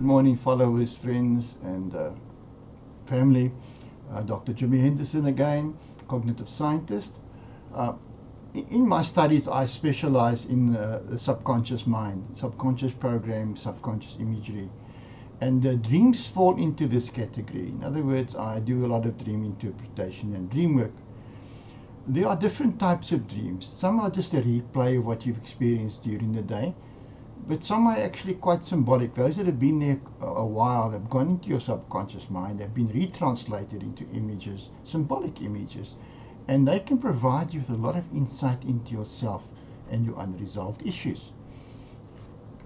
Good morning, followers, friends, and family. Dr. Jimmy Henderson again, cognitive scientist. Uh, in my studies, I specialize in the subconscious mind, subconscious program, subconscious imagery. And dreams fall into this category. In other words, I do a lot of dream interpretation and dream work. There are different types of dreams. Some are just a replay of what you've experienced during the day, but some are actually quite symbolic. Those that have been there a while have gone into your subconscious mind, have been retranslated into images, symbolic images, and they can provide you with a lot of insight into yourself and your unresolved issues.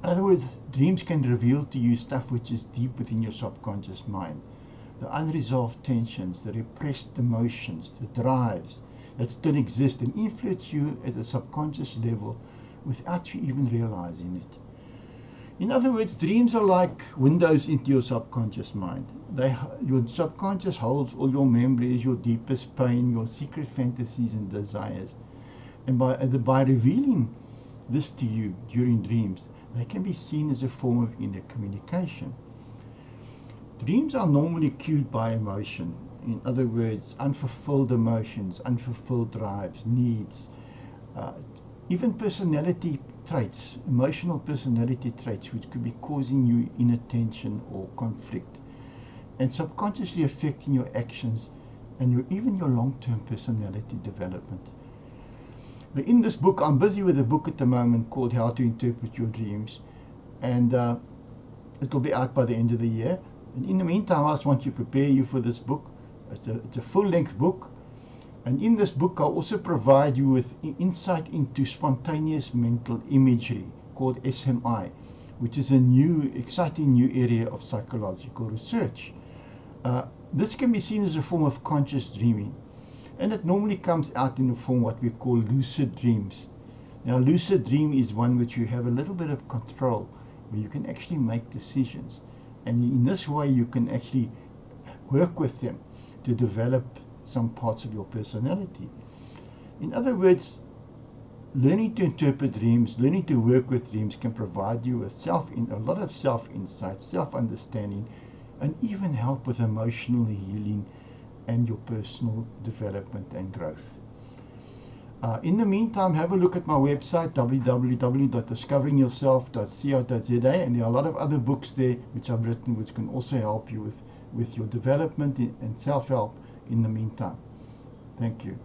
In other words, dreams can reveal to you stuff which is deep within your subconscious mind. The unresolved tensions, the repressed emotions, the drives that still exist and influence you at a subconscious level without you even realizing it. In other words, dreams are like windows into your subconscious mind. Your subconscious holds all your memories, your deepest pain, your secret fantasies and desires. And by revealing this to you during dreams, they can be seen as a form of inner communication. Dreams are normally cued by emotion. In other words, unfulfilled emotions, unfulfilled drives, needs, even personality traits, emotional personality traits, which could be causing you inner tension or conflict, and subconsciously affecting your actions and even your long-term personality development. But in this book, I'm busy with a book at the moment called How to Interpret Your Dreams, and it will be out by the end of the year. And in the meantime, I just want to prepare you for this book. It's a full-length book. And in this book, I'll also provide you with insight into spontaneous mental imagery called SMI, which is a new, exciting new area of psychological research. This can be seen as a form of conscious dreaming, and it normally comes out in the form of what we call lucid dreams. Now, lucid dream is one which you have a little bit of control, where you can actually make decisions. And in this way, you can actually work with them to develop some parts of your personality. In other words, learning to interpret dreams, learning to work with dreams can provide you with a lot of self-insight, self-understanding, and even help with emotional healing and your personal development and growth. In the meantime, have a look at my website, www.discoveringyourself.co.za, and there are a lot of other books there which I've written which can also help you with your development and self-help in the meantime. Thank you.